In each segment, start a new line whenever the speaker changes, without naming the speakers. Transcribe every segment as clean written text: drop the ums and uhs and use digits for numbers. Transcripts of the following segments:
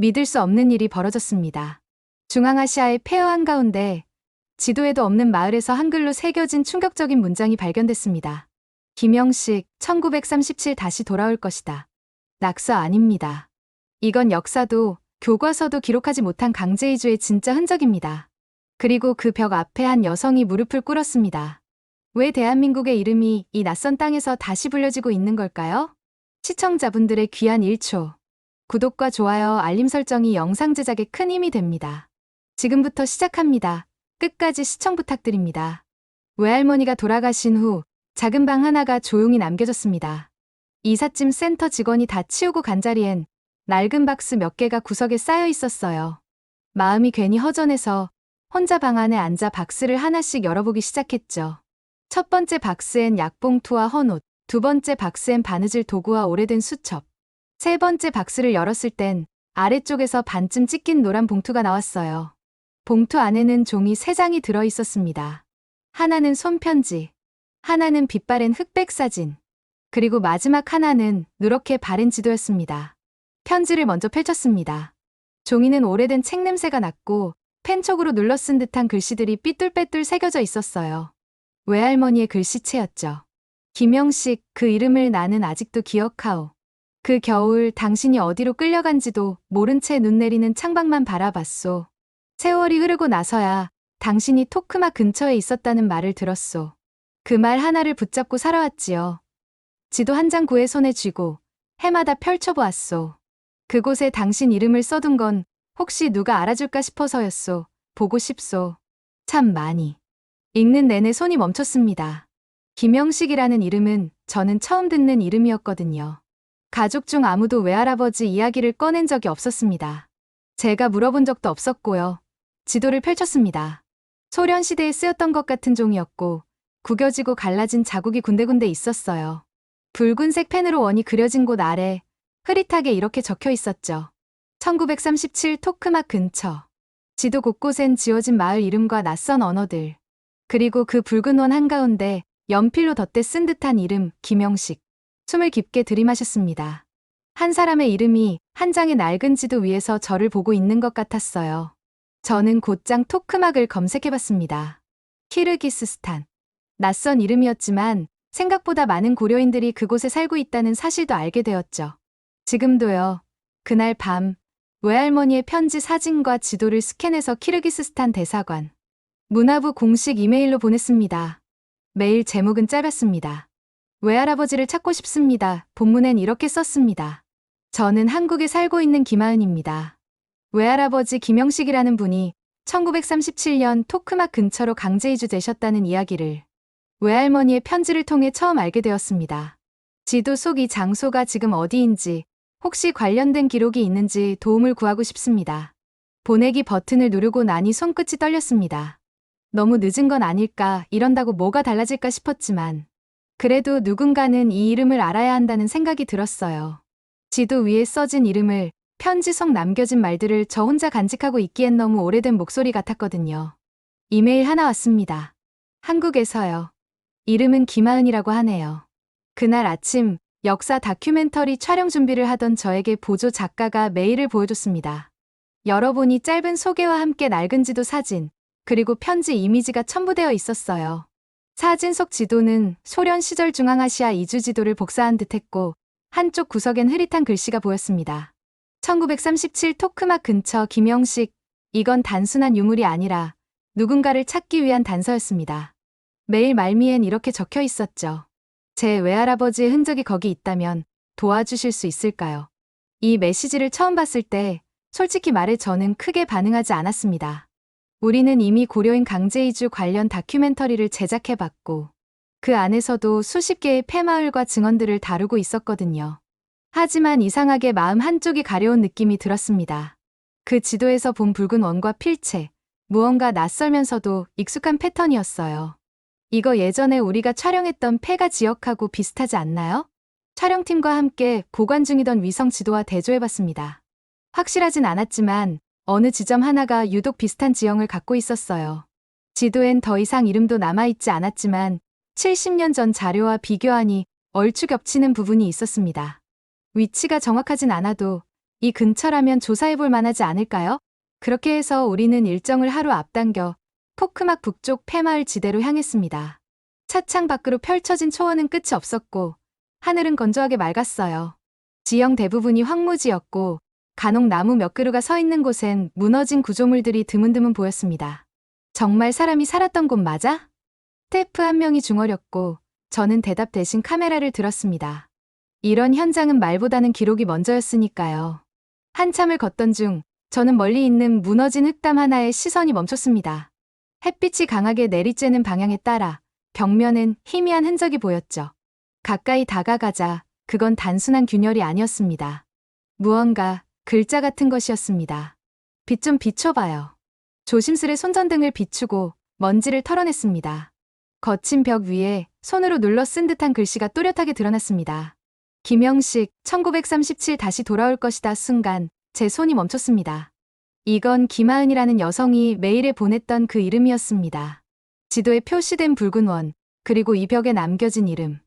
믿을 수 없는 일이 벌어졌습니다. 중앙아시아의 폐허 한가운데 지도에도 없는 마을에서 한글로 새겨진 충격적인 문장이 발견됐습니다. 김영식, 1937 다시 돌아올 것이다. 낙서 아닙니다. 이건 역사도 교과서도 기록하지 못한 강제 이주의 진짜 흔적입니다. 그리고 그 벽 앞에 한 여성이 무릎을 꿇었습니다. 왜 대한민국의 이름이 이 낯선 땅에서 다시 불려지고 있는 걸까요? 시청자분들의 귀한 1초. 구독과 좋아요, 알림 설정이 영상 제작에 큰 힘이 됩니다. 지금부터 시작합니다. 끝까지 시청 부탁드립니다. 외할머니가 돌아가신 후 작은 방 하나가 조용히 남겨졌습니다. 이삿짐 센터 직원이 다 치우고 간 자리엔 낡은 박스 몇 개가 구석에 쌓여 있었어요. 마음이 괜히 허전해서 혼자 방 안에 앉아 박스를 하나씩 열어보기 시작했죠. 첫 번째 박스엔 약봉투와 헌옷, 두 번째 박스엔 바느질 도구와 오래된 수첩, 세 번째 박스를 열었을 땐 아래쪽에서 반쯤 찢긴 노란 봉투가 나왔어요. 봉투 안에는 종이 3장이 들어 있었습니다. 하나는 손편지, 하나는 빛바랜 흑백 사진, 그리고 마지막 하나는 누렇게 바랜 지도였습니다. 편지를 먼저 펼쳤습니다. 종이는 오래된 책 냄새가 났고 펜촉으로 눌러 쓴 듯한 글씨들이 삐뚤빼뚤 새겨져 있었어요. 외할머니의 글씨체였죠. 김영식, 그 이름을 나는 아직도 기억하오. 그 겨울 당신이 어디로 끌려간지도 모른 채 눈 내리는 창밖만 바라봤소. 세월이 흐르고 나서야 당신이 토크마 근처에 있었다는 말을 들었소. 그 말 하나를 붙잡고 살아왔지요. 지도 한 장 구해 손에 쥐고 해마다 펼쳐보았소. 그곳에 당신 이름을 써둔 건 혹시 누가 알아줄까 싶어서였소. 보고 싶소. 참 많이. 읽는 내내 손이 멈췄습니다. 김영식이라는 이름은 저는 처음 듣는 이름이었거든요. 가족 중 아무도 외할아버지 이야기를 꺼낸 적이 없었습니다. 제가 물어본 적도 없었고요. 지도를 펼쳤습니다. 소련시대에 쓰였던 것 같은 종이었고 구겨지고 갈라진 자국이 군데군데 있었어요. 붉은색 펜으로 원이 그려진 곳 아래 흐릿하게 이렇게 적혀 있었죠. 1937 토크마 근처. 지도 곳곳엔 지워진 마을 이름과 낯선 언어들. 그리고 그 붉은 원 한가운데 연필로 덧대 쓴 듯한 이름, 김영식. 숨을 깊게 들이마셨습니다. 한 사람의 이름이 한 장의 낡은 지도 위에서 저를 보고 있는 것 같았어요. 저는 곧장 토크막을 검색해봤습니다. 키르기스스탄. 낯선 이름이었지만 생각보다 많은 고려인들이 그곳에 살고 있다는 사실도 알게 되었죠. 지금도요. 그날 밤 외할머니의 편지 사진과 지도를 스캔해서 키르기스스탄 대사관, 문화부 공식 이메일로 보냈습니다. 메일 제목은 짧았습니다. 외할아버지를 찾고 싶습니다. 본문엔 이렇게 썼습니다. 저는 한국에 살고 있는 김하은입니다. 외할아버지 김영식이라는 분이 1937년 토크마 근처로 강제 이주되셨다는 이야기를 외할머니의 편지를 통해 처음 알게 되었습니다. 지도 속 이 장소가 지금 어디인지, 혹시 관련된 기록이 있는지 도움을 구하고 싶습니다. 보내기 버튼을 누르고 나니 손끝이 떨렸습니다. 너무 늦은 건 아닐까, 이런다고 뭐가 달라질까 싶었지만 그래도 누군가는 이 이름을 알아야 한다는 생각이 들었어요. 지도 위에 써진 이름을, 편지 속 남겨진 말들을 저 혼자 간직하고 있기엔 너무 오래된 목소리 같았거든요. 이메일 하나 왔습니다. 한국에서요. 이름은 김하은이라고 하네요. 그날 아침 역사 다큐멘터리 촬영 준비를 하던 저에게 보조 작가가 메일을 보여줬습니다. 열어보니 짧은 소개와 함께 낡은 지도 사진, 그리고 편지 이미지가 첨부되어 있었어요. 사진 속 지도는 소련 시절 중앙아시아 이주 지도를 복사한 듯했고 한쪽 구석엔 흐릿한 글씨가 보였습니다. 1937 토크마 근처 김영식, 이건 단순한 유물이 아니라 누군가를 찾기 위한 단서였습니다. 메일 말미엔 이렇게 적혀 있었죠. 제 외할아버지의 흔적이 거기 있다면 도와주실 수 있을까요? 이 메시지를 처음 봤을 때 솔직히 말해 저는 크게 반응하지 않았습니다. 우리는 이미 고려인 강제이주 관련 다큐멘터리를 제작해봤고 그 안에서도 수십 개의 폐마을과 증언들을 다루고 있었거든요. 하지만 이상하게 마음 한쪽이 가려운 느낌이 들었습니다. 그 지도에서 본 붉은 원과 필체, 무언가 낯설면서도 익숙한 패턴이었어요. 이거 예전에 우리가 촬영했던 폐가 지역하고 비슷하지 않나요? 촬영팀과 함께 보관 중이던 위성 지도와 대조해봤습니다. 확실하진 않았지만 어느 지점 하나가 유독 비슷한 지형을 갖고 있었어요. 지도엔 더 이상 이름도 남아있지 않았지만 70년 전 자료와 비교하니 얼추 겹치는 부분이 있었습니다. 위치가 정확하진 않아도 이 근처라면 조사해볼 만하지 않을까요? 그렇게 해서 우리는 일정을 하루 앞당겨 포크막 북쪽 폐마을 지대로 향했습니다. 차창 밖으로 펼쳐진 초원은 끝이 없었고 하늘은 건조하게 맑았어요. 지형 대부분이 황무지였고 간혹 나무 몇 그루가 서 있는 곳엔 무너진 구조물들이 드문드문 보였습니다. 정말 사람이 살았던 곳 맞아? 스태프 한 명이 중얼였고 저는 대답 대신 카메라를 들었습니다. 이런 현장은 말보다는 기록이 먼저였으니까요. 한참을 걷던 중 저는 멀리 있는 무너진 흙담 하나에 시선이 멈췄습니다. 햇빛이 강하게 내리쬐는 방향에 따라 벽면엔 희미한 흔적이 보였죠. 가까이 다가가자 그건 단순한 균열이 아니었습니다. 무언가 글자 같은 것이었습니다. 빛 좀 비춰봐요. 조심스레 손전등을 비추고 먼지를 털어냈습니다. 거친 벽 위에 손으로 눌러 쓴 듯한 글씨가 또렷하게 드러났습니다. 김영식, 1937 다시 돌아올 것이다. 순간 제 손이 멈췄습니다. 이건 김하은이라는 여성이 메일에 보냈던 그 이름이었습니다. 지도에 표시된 붉은 원, 그리고 이 벽에 남겨진 이름.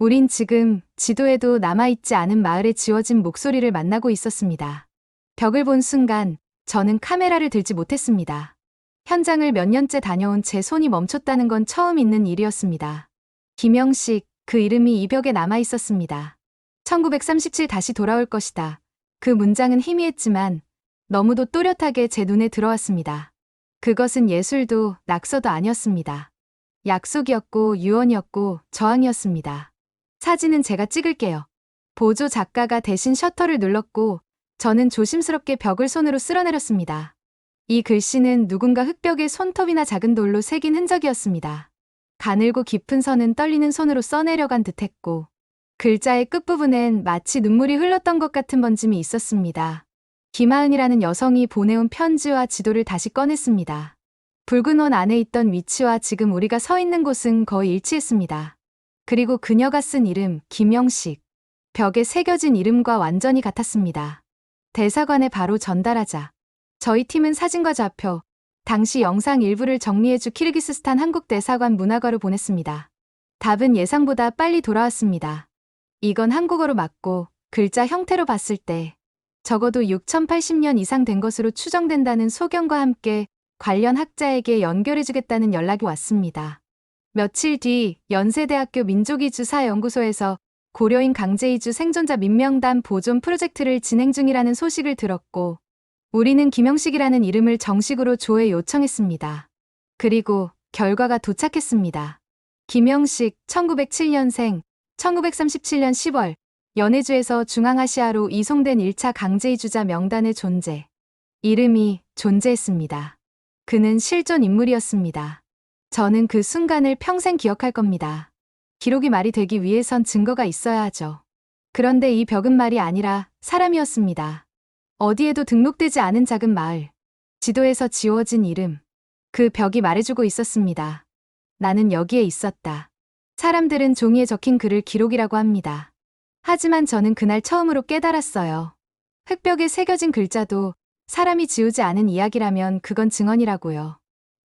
우린 지금 지도에도 남아있지 않은 마을에 지워진 목소리를 만나고 있었습니다. 벽을 본 순간 저는 카메라를 들지 못했습니다. 현장을 몇 년째 다녀온 제 손이 멈췄다는 건 처음 있는 일이었습니다. 김영식, 그 이름이 이 벽에 남아있었습니다. 1937 다시 돌아올 것이다. 그 문장은 희미했지만 너무도 또렷하게 제 눈에 들어왔습니다. 그것은 예술도 낙서도 아니었습니다. 약속이었고 유언이었고 저항이었습니다. 사진은 제가 찍을게요. 보조 작가가 대신 셔터를 눌렀고 저는 조심스럽게 벽을 손으로 쓸어내렸습니다. 이 글씨는 누군가 흙벽에 손톱이나 작은 돌로 새긴 흔적이었습니다. 가늘고 깊은 선은 떨리는 손으로 써내려간 듯했고 글자의 끝부분엔 마치 눈물이 흘렀던 것 같은 번짐이 있었습니다. 김하은이라는 여성이 보내온 편지와 지도를 다시 꺼냈습니다. 붉은 원 안에 있던 위치와 지금 우리가 서 있는 곳은 거의 일치했습니다. 그리고 그녀가 쓴 이름, 김영식. 벽에 새겨진 이름과 완전히 같았습니다. 대사관에 바로 전달하자. 저희 팀은 사진과 좌표, 당시 영상 일부를 정리해주 키르기스스탄 한국 대사관 문화과로 보냈습니다. 답은 예상보다 빨리 돌아왔습니다. 이건 한국어로 맞고 글자 형태로 봤을 때 적어도 6080년 이상 된 것으로 추정된다는 소견과 함께 관련 학자에게 연결해주겠다는 연락이 왔습니다. 며칠 뒤 연세대학교 민족이주사연구소에서 고려인 강제이주 생존자 민명단 보존 프로젝트를 진행 중이라는 소식을 들었고 우리는 김영식이라는 이름을 정식으로 조회 요청했습니다. 그리고 결과가 도착했습니다. 김영식, 1907년생, 1937년 10월 연해주에서 중앙아시아로 이송된 1차 강제이주자 명단의 존재. 이름이 존재했습니다. 그는 실존 인물이었습니다. 저는 그 순간을 평생 기억할 겁니다. 기록이 말이 되기 위해선 증거가 있어야 하죠. 그런데 이 벽은 말이 아니라 사람이었습니다. 어디에도 등록되지 않은 작은 마을. 지도에서 지워진 이름. 그 벽이 말해주고 있었습니다. 나는 여기에 있었다. 사람들은 종이에 적힌 글을 기록이라고 합니다. 하지만 저는 그날 처음으로 깨달았어요. 흙벽에 새겨진 글자도 사람이 지우지 않은 이야기라면 그건 증언이라고요.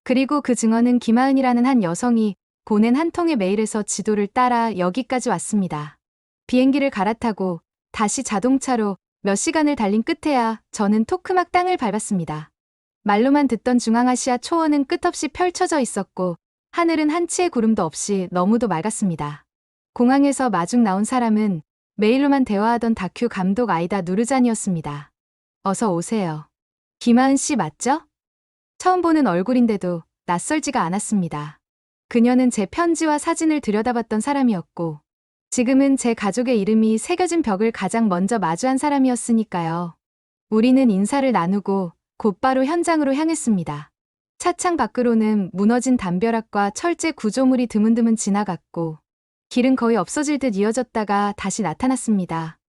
그리고 그 증언은 김하은이라는 한 여성이 보낸 한 통의 메일에서 지도를 따라 여기까지 왔습니다. 비행기를 갈아타고 다시 자동차로 몇 시간을 달린 끝에야 저는 토크막 땅을 밟았습니다. 말로만 듣던 중앙아시아 초원은 끝없이 펼쳐져 있었고 하늘은 한 치의 구름도 없이 너무도 맑았습니다. 공항에서 마중 나온 사람은 메일로만 대화하던 다큐 감독 아이다 누르잔이었습니다. 어서 오세요. 김하은 씨 맞죠? 처음 보는 얼굴인데도 낯설지가 않았습니다. 그녀는 제 편지와 사진을 들여다봤던 사람이었고 지금은 제 가족의 이름이 새겨진 벽을 가장 먼저 마주한 사람이었으니까요. 우리는 인사를 나누고 곧바로 현장으로 향했습니다. 차창 밖으로는 무너진 담벼락과 철제 구조물이 드문드문 지나갔고 길은 거의 없어질 듯 이어졌다가 다시 나타났습니다.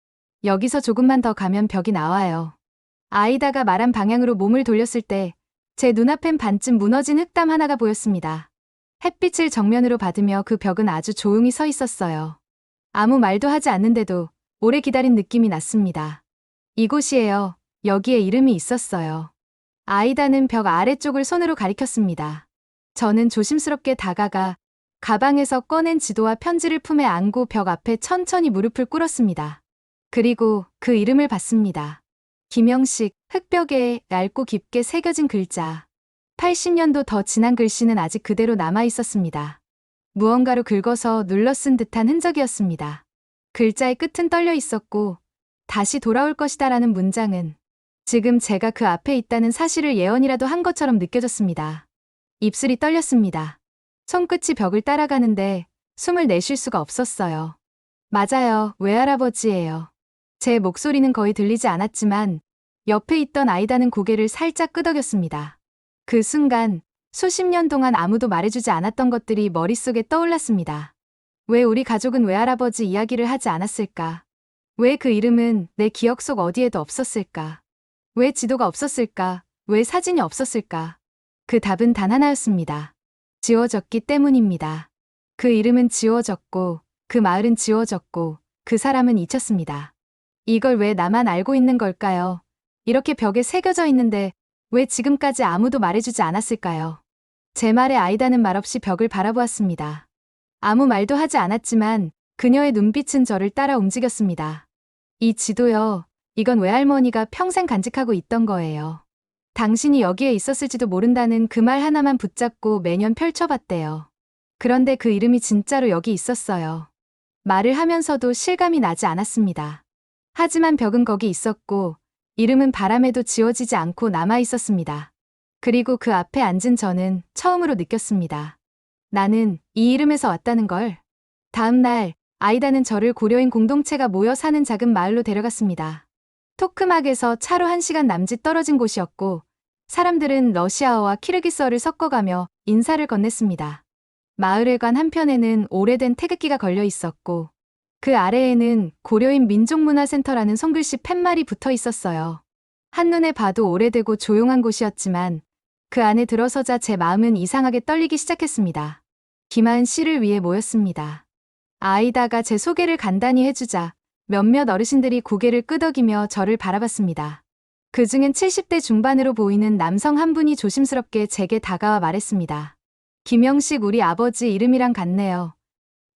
여기서 조금만 더 가면 벽이 나와요. 아이다가 말한 방향으로 몸을 돌렸을 때 제 눈앞엔 반쯤 무너진 흙담 하나가 보였습니다. 햇빛을 정면으로 받으며 그 벽은 아주 조용히 서 있었어요. 아무 말도 하지 않는데도 오래 기다린 느낌이 났습니다. 이곳이에요. 여기에 이름이 있었어요. 아이다는 벽 아래쪽을 손으로 가리켰습니다. 저는 조심스럽게 다가가 가방에서 꺼낸 지도와 편지를 품에 안고 벽 앞에 천천히 무릎을 꿇었습니다. 그리고 그 이름을 봤습니다. 김영식, 흙벽에 얇고 깊게 새겨진 글자. 80년도 더 진한 글씨는 아직 그대로 남아 있었습니다. 무언가로 긁어서 눌러 쓴 듯한 흔적이었습니다. 글자의 끝은 떨려 있었고, 다시 돌아올 것이다라는 문장은 지금 제가 그 앞에 있다는 사실을 예언이라도 한 것처럼 느껴졌습니다. 입술이 떨렸습니다. 손끝이 벽을 따라가는데 숨을 내쉴 수가 없었어요. 맞아요, 외할아버지예요. 제 목소리는 거의 들리지 않았지만 옆에 있던 아이다는 고개를 살짝 끄덕였습니다. 그 순간 수십 년 동안 아무도 말해주지 않았던 것들이 머릿속에 떠올랐습니다. 왜 우리 가족은 외할아버지 이야기를 하지 않았을까? 왜 그 이름은 내 기억 속 어디에도 없었을까? 왜 지도가 없었을까? 왜 사진이 없었을까? 그 답은 단 하나였습니다. 지워졌기 때문입니다. 그 이름은 지워졌고, 그 마을은 지워졌고, 그 사람은 잊혔습니다. 이걸 왜 나만 알고 있는 걸까요? 이렇게 벽에 새겨져 있는데 왜 지금까지 아무도 말해주지 않았을까요? 제 말에 아이다는 말없이 벽을 바라보았습니다. 아무 말도 하지 않았지만 그녀의 눈빛은 저를 따라 움직였습니다. 이 지도요, 이건 외할머니가 평생 간직하고 있던 거예요. 당신이 여기에 있었을지도 모른다는 그 말 하나만 붙잡고 매년 펼쳐봤대요. 그런데 그 이름이 진짜로 여기 있었어요. 말을 하면서도 실감이 나지 않았습니다. 하지만 벽은 거기 있었고, 이름은 바람에도 지워지지 않고 남아 있었습니다. 그리고 그 앞에 앉은 저는 처음으로 느꼈습니다. 나는 이 이름에서 왔다는 걸. 다음 날, 아이다는 저를 고려인 공동체가 모여 사는 작은 마을로 데려갔습니다. 토크막에서 차로 1시간 남짓 떨어진 곳이었고, 사람들은 러시아어와 키르기스어를 섞어가며 인사를 건넸습니다. 마을회관 한편에는 오래된 태극기가 걸려 있었고, 그 아래에는 고려인 민족문화센터라는 손글씨 팻말이 붙어 있었어요. 한눈에 봐도 오래되고 조용한 곳이었지만, 그 안에 들어서자 제 마음은 이상하게 떨리기 시작했습니다. 기마은 씨를 위해 모였습니다. 아이다가 제 소개를 간단히 해주자 몇몇 어르신들이 고개를 끄덕이며 저를 바라봤습니다. 그중엔 70대 중반으로 보이는 남성 한 분이 조심스럽게 제게 다가와 말했습니다. 김영식 우리 아버지 이름이랑 같네요.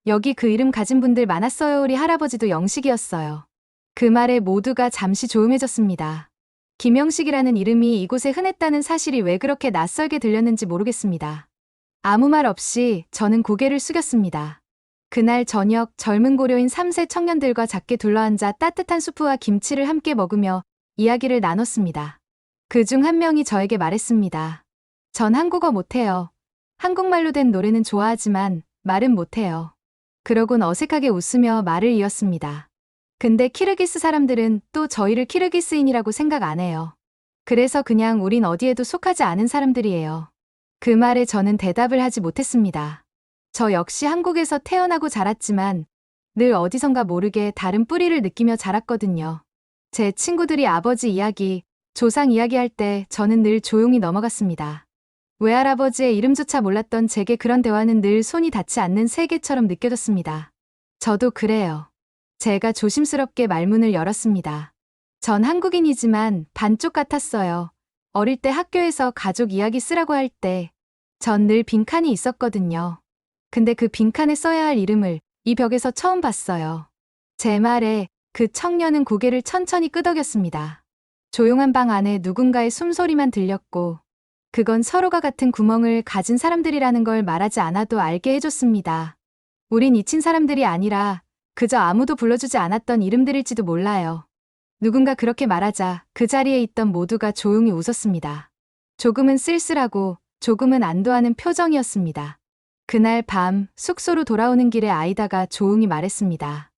여기 그 이름 가진 분들 많았어요. 우리 할아버지도 영식이었어요. 그 말에 모두가 잠시 조용해졌습니다. 김영식이라는 이름이 이곳에 흔했다는 사실이 왜 그렇게 낯설게 들렸는지 모르겠습니다. 아무 말 없이 저는 고개를 숙였습니다. 그날 저녁 젊은 고려인 3세 청년들과 작게 둘러앉아 따뜻한 수프와 김치를 함께 먹으며 이야기를 나눴습니다. 그중 한 명이 저에게 말했습니다. 전 한국어 못해요. 한국말로 된 노래는 좋아하지만 말은 못해요. 그러곤 어색하게 웃으며 말을 이었습니다. 근데 키르기스 사람들은 또 저희를 키르기스인이라고 생각 안 해요. 그래서 그냥 우린 어디에도 속하지 않은 사람들이에요. 그 말에 저는 대답을 하지 못했습니다. 저 역시 한국에서 태어나고 자랐지만 늘 어디선가 모르게 다른 뿌리를 느끼며 자랐거든요. 제 친구들이 아버지 이야기, 조상 이야기할 때 저는 늘 조용히 넘어갔습니다. 외할아버지의 이름조차 몰랐던 제게 그런 대화는 늘 손이 닿지 않는 세계처럼 느껴졌습니다. 저도 그래요. 제가 조심스럽게 말문을 열었습니다. 전 한국인이지만 반쪽 같았어요. 어릴 때 학교에서 가족 이야기 쓰라고 할 때 전 늘 빈칸이 있었거든요. 근데 그 빈칸에 써야 할 이름을 이 벽에서 처음 봤어요. 제 말에 그 청년은 고개를 천천히 끄덕였습니다. 조용한 방 안에 누군가의 숨소리만 들렸고 그건 서로가 같은 구멍을 가진 사람들이라는 걸 말하지 않아도 알게 해줬습니다. 우린 잊힌 사람들이 아니라 그저 아무도 불러주지 않았던 이름들일지도 몰라요. 누군가 그렇게 말하자 그 자리에 있던 모두가 조용히 웃었습니다. 조금은 쓸쓸하고 조금은 안도하는 표정이었습니다. 그날 밤 숙소로 돌아오는 길에 아이다가 조용히 말했습니다.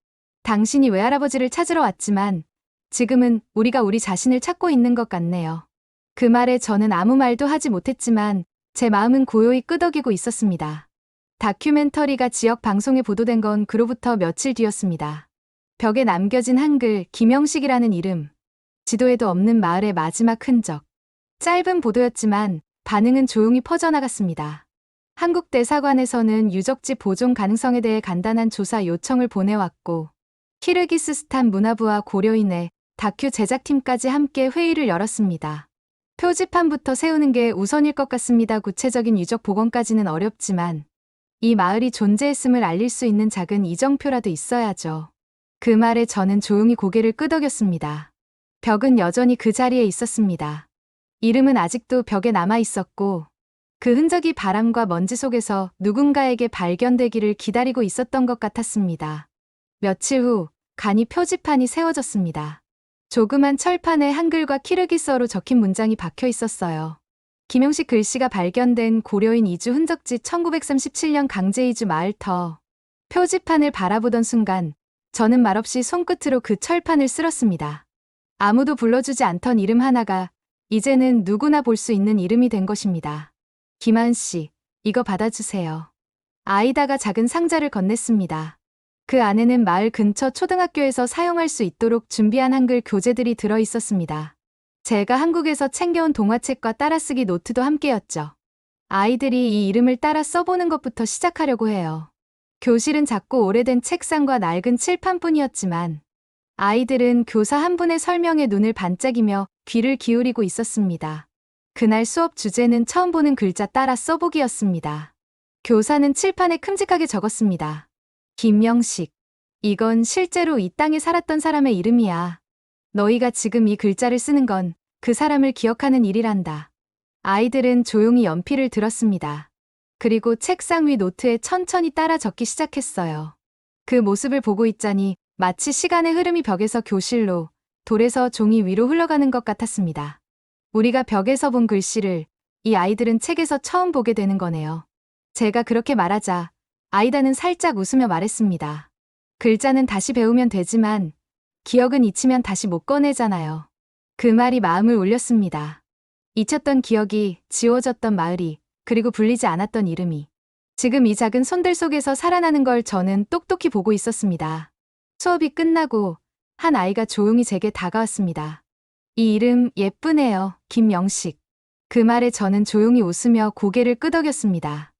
당신이 외할아버지를 찾으러 왔지만 지금은 우리가 우리 자신을 찾고 있는 것 같네요. 그 말에 저는 아무 말도 하지 못했지만 제 마음은 고요히 끄덕이고 있었습니다. 다큐멘터리가 지역 방송에 보도된 건 그로부터 며칠 뒤였습니다. 벽에 남겨진 한글 김영식이라는 이름, 지도에도 없는 마을의 마지막 흔적. 짧은 보도였지만 반응은 조용히 퍼져나갔습니다. 한국 대사관에서는 유적지 보존 가능성에 대해 간단한 조사 요청을 보내왔고 키르기스스탄 문화부와 고려인의 다큐 제작팀까지 함께 회의를 열었습니다. 표지판부터 세우는 게 우선일 것 같습니다. 구체적인 유적 복원까지는 어렵지만 이 마을이 존재했음을 알릴 수 있는 작은 이정표라도 있어야죠. 그 말에 저는 조용히 고개를 끄덕였습니다. 벽은 여전히 그 자리에 있었습니다. 이름은 아직도 벽에 남아 있었고 그 흔적이 바람과 먼지 속에서 누군가에게 발견되기를 기다리고 있었던 것 같았습니다. 며칠 후 간이 표지판이 세워졌습니다. 조그만 철판에 한글과 키르기스어로 적힌 문장이 박혀 있었어요. 김용식 글씨가 발견된 고려인 이주 흔적지 1937년 강제 이주 마을터. 표지판을 바라보던 순간 저는 말없이 손끝으로 그 철판을 쓸었습니다. 아무도 불러주지 않던 이름 하나가 이제는 누구나 볼 수 있는 이름이 된 것입니다. 김하은 씨, 이거 받아주세요. 아이다가 작은 상자를 건넸습니다. 그 안에는 마을 근처 초등학교에서 사용할 수 있도록 준비한 한글 교재들이 들어 있었습니다. 제가 한국에서 챙겨온 동화책과 따라쓰기 노트도 함께였죠. 아이들이 이 이름을 따라 써보는 것부터 시작하려고 해요. 교실은 작고 오래된 책상과 낡은 칠판뿐이었지만 아이들은 교사 한 분의 설명에 눈을 반짝이며 귀를 기울이고 있었습니다. 그날 수업 주제는 처음 보는 글자 따라 써보기였습니다. 교사는 칠판에 큼직하게 적었습니다. 김영식. 이건 실제로 이 땅에 살았던 사람의 이름이야. 너희가 지금 이 글자를 쓰는 건 그 사람을 기억하는 일이란다. 아이들은 조용히 연필을 들었습니다. 그리고 책상 위 노트에 천천히 따라 적기 시작했어요. 그 모습을 보고 있자니 마치 시간의 흐름이 벽에서 교실로, 돌에서 종이 위로 흘러가는 것 같았습니다. 우리가 벽에서 본 글씨를 이 아이들은 책에서 처음 보게 되는 거네요. 제가 그렇게 말하자 아이다는 살짝 웃으며 말했습니다. 글자는 다시 배우면 되지만 기억은 잊히면 다시 못 꺼내잖아요. 그 말이 마음을 울렸습니다. 잊혔던 기억이, 지워졌던 마을이, 그리고 불리지 않았던 이름이 지금 이 작은 손들 속에서 살아나는 걸 저는 똑똑히 보고 있었습니다. 수업이 끝나고 한 아이가 조용히 제게 다가왔습니다. 이 이름 예쁘네요, 김영식. 그 말에 저는 조용히 웃으며 고개를 끄덕였습니다.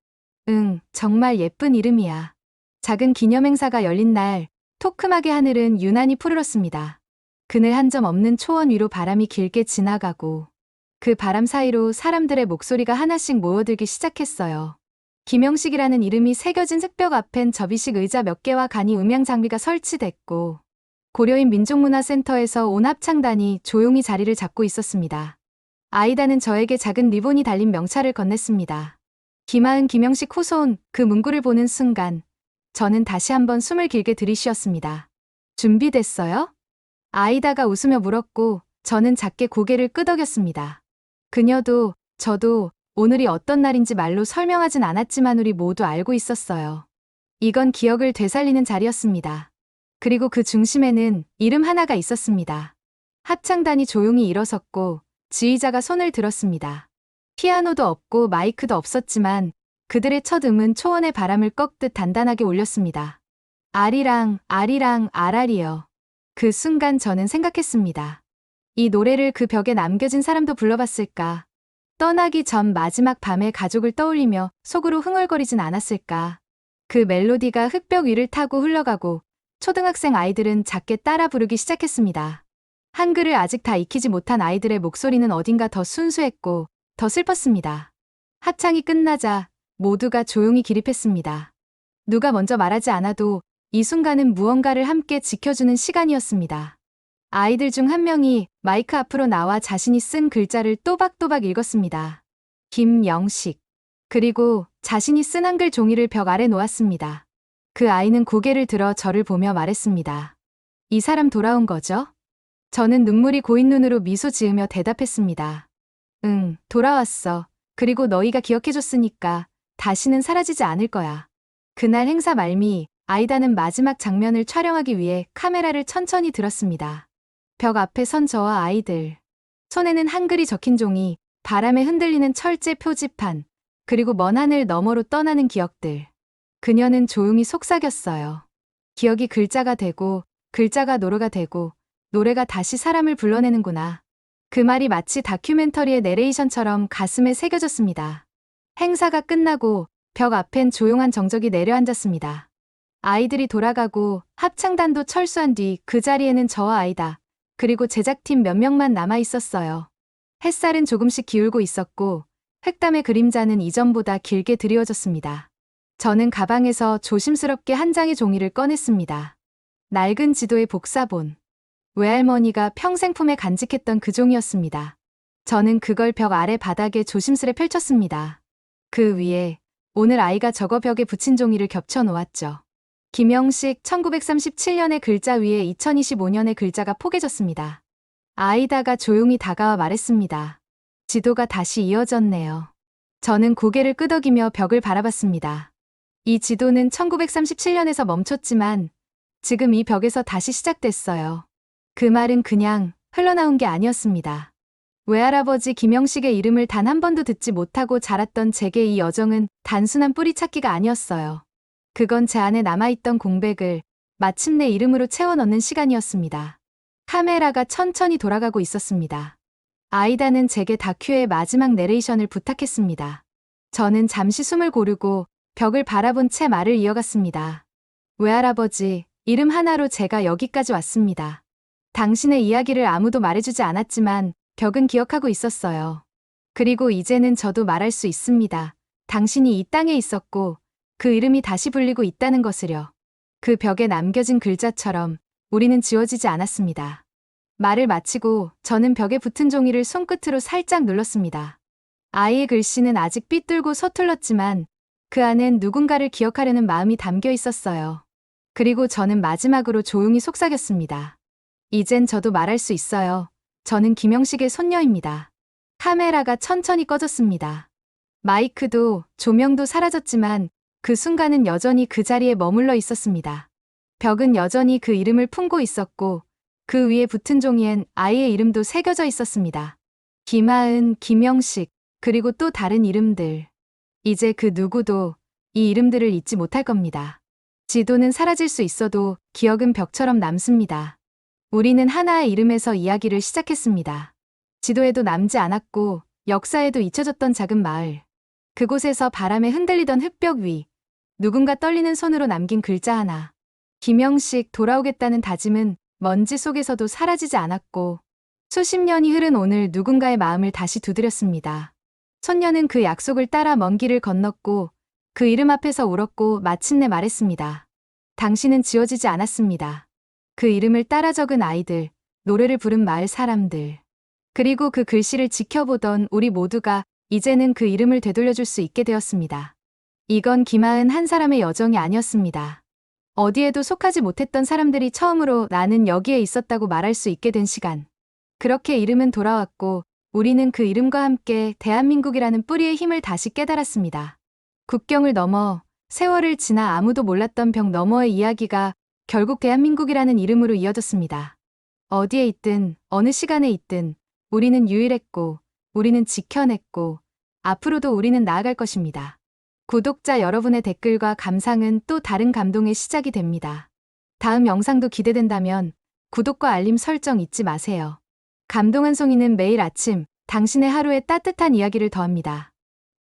응, 정말 예쁜 이름이야. 작은 기념행사가 열린 날, 토크하게 하늘은 유난히 푸르렀습니다. 그늘 한 점 없는 초원 위로 바람이 길게 지나가고 그 바람 사이로 사람들의 목소리가 하나씩 모여들기 시작했어요. 김영식이라는 이름이 새겨진 흙벽 앞엔 접이식 의자 몇 개와 간이 음향 장비가 설치됐고 고려인 민족문화센터에서 온 합창단이 조용히 자리를 잡고 있었습니다. 아이다는 저에게 작은 리본이 달린 명찰을 건넸습니다. 김하은 김영식 후손. 그 문구를 보는 순간 저는 다시 한번 숨을 길게 들이쉬었습니다. 준비됐어요? 아이다가 웃으며 물었고 저는 작게 고개를 끄덕였습니다. 그녀도 저도 오늘이 어떤 날인지 말로 설명하진 않았지만 우리 모두 알고 있었어요. 이건 기억을 되살리는 자리였습니다. 그리고 그 중심에는 이름 하나가 있었습니다. 합창단이 조용히 일어섰고 지휘자가 손을 들었습니다. 피아노도 없고 마이크도 없었지만 그들의 첫 음은 초원의 바람을 꺾듯 단단하게 울렸습니다. 아리랑, 아리랑, 아라리요. 그 순간 저는 생각했습니다. 이 노래를 그 벽에 남겨진 사람도 불러봤을까? 떠나기 전 마지막 밤에 가족을 떠올리며 속으로 흥얼거리진 않았을까? 그 멜로디가 흙벽 위를 타고 흘러가고 초등학생 아이들은 작게 따라 부르기 시작했습니다. 한글을 아직 다 익히지 못한 아이들의 목소리는 어딘가 더 순수했고 더 슬펐습니다. 합창이 끝나자 모두가 조용히 기립했습니다. 누가 먼저 말하지 않아도 이 순간은 무언가를 함께 지켜주는 시간이었습니다. 아이들 중 한 명이 마이크 앞으로 나와 자신이 쓴 글자를 또박또박 읽었습니다. 김영식. 그리고 자신이 쓴 한글 종이를 벽 아래 놓았습니다. 그 아이는 고개를 들어 저를 보며 말했습니다. 이 사람 돌아온 거죠? 저는 눈물이 고인 눈으로 미소 지으며 대답했습니다. 응, 돌아왔어. 그리고 너희가 기억해줬으니까 다시는 사라지지 않을 거야. 그날 행사 말미, 아이다는 마지막 장면을 촬영하기 위해 카메라를 천천히 들었습니다. 벽 앞에 선 저와 아이들. 손에는 한글이 적힌 종이, 바람에 흔들리는 철제 표지판, 그리고 먼 하늘 너머로 떠나는 기억들. 그녀는 조용히 속삭였어요. 기억이 글자가 되고, 글자가 노래가 되고, 노래가 다시 사람을 불러내는구나. 그 말이 마치 다큐멘터리의 내레이션처럼 가슴에 새겨졌습니다. 행사가 끝나고 벽 앞엔 조용한 정적이 내려앉았습니다. 아이들이 돌아가고 합창단도 철수한 뒤 그 자리에는 저와 아이다, 그리고 제작팀 몇 명만 남아 있었어요. 햇살은 조금씩 기울고 있었고 흙담의 그림자는 이전보다 길게 드리워졌습니다. 저는 가방에서 조심스럽게 한 장의 종이를 꺼냈습니다. 낡은 지도의 복사본. 외할머니가 평생 품에 간직했던 그 종이었습니다. 저는 그걸 벽 아래 바닥에 조심스레 펼쳤습니다. 그 위에 오늘 아이가 저거 벽에 붙인 종이를 겹쳐 놓았죠. 김영식 1937년의 글자 위에 2025년의 글자가 포개졌습니다. 아이다가 조용히 다가와 말했습니다. 지도가 다시 이어졌네요. 저는 고개를 끄덕이며 벽을 바라봤습니다. 이 지도는 1937년에서 멈췄지만 지금 이 벽에서 다시 시작됐어요. 그 말은 그냥 흘러나온 게 아니었습니다. 외할아버지 김영식의 이름을 단 한 번도 듣지 못하고 자랐던 제게 이 여정은 단순한 뿌리 찾기가 아니었어요. 그건 제 안에 남아있던 공백을 마침내 이름으로 채워 넣는 시간이었습니다. 카메라가 천천히 돌아가고 있었습니다. 아이다는 제게 다큐의 마지막 내레이션을 부탁했습니다. 저는 잠시 숨을 고르고 벽을 바라본 채 말을 이어갔습니다. 외할아버지, 이름 하나로 제가 여기까지 왔습니다. 당신의 이야기를 아무도 말해주지 않았지만 벽은 기억하고 있었어요. 그리고 이제는 저도 말할 수 있습니다. 당신이 이 땅에 있었고 그 이름이 다시 불리고 있다는 것을요. 그 벽에 남겨진 글자처럼 우리는 지워지지 않았습니다. 말을 마치고 저는 벽에 붙은 종이를 손끝으로 살짝 눌렀습니다. 아이의 글씨는 아직 삐뚤고 서툴렀지만 그 안엔 누군가를 기억하려는 마음이 담겨 있었어요. 그리고 저는 마지막으로 조용히 속삭였습니다. 이젠 저도 말할 수 있어요. 저는 김영식의 손녀입니다. 카메라가 천천히 꺼졌습니다. 마이크도 조명도 사라졌지만 그 순간은 여전히 그 자리에 머물러 있었습니다. 벽은 여전히 그 이름을 품고 있었고 그 위에 붙은 종이엔 아이의 이름도 새겨져 있었습니다. 김하은, 김영식, 그리고 또 다른 이름들. 이제 그 누구도 이 이름들을 잊지 못할 겁니다. 지도는 사라질 수 있어도 기억은 벽처럼 남습니다. 우리는 하나의 이름에서 이야기를 시작했습니다. 지도에도 남지 않았고 역사에도 잊혀졌던 작은 마을. 그곳에서 바람에 흔들리던 흙벽 위. 누군가 떨리는 손으로 남긴 글자 하나. 김영식 돌아오겠다는 다짐은 먼지 속에서도 사라지지 않았고 수십 년이 흐른 오늘 누군가의 마음을 다시 두드렸습니다. 손녀는 그 약속을 따라 먼 길을 건넜고 그 이름 앞에서 울었고 마침내 말했습니다. 당신은 지워지지 않았습니다. 그 이름을 따라 적은 아이들, 노래를 부른 마을 사람들, 그리고 그 글씨를 지켜보던 우리 모두가 이제는 그 이름을 되돌려줄 수 있게 되었습니다. 이건 김하은 한 사람의 여정이 아니었습니다. 어디에도 속하지 못했던 사람들이 처음으로 나는 여기에 있었다고 말할 수 있게 된 시간. 그렇게 이름은 돌아왔고 우리는 그 이름과 함께 대한민국이라는 뿌리의 힘을 다시 깨달았습니다. 국경을 넘어 세월을 지나 아무도 몰랐던 벽 너머의 이야기가 결국 대한민국이라는 이름으로 이어졌습니다. 어디에 있든 어느 시간에 있든 우리는 유일했고 우리는 지켜냈고 앞으로도 우리는 나아갈 것입니다. 구독자 여러분의 댓글과 감상은 또 다른 감동의 시작이 됩니다. 다음 영상도 기대된다면 구독과 알림 설정 잊지 마세요. 감동 한 송이는 매일 아침 당신의 하루에 따뜻한 이야기를 더합니다.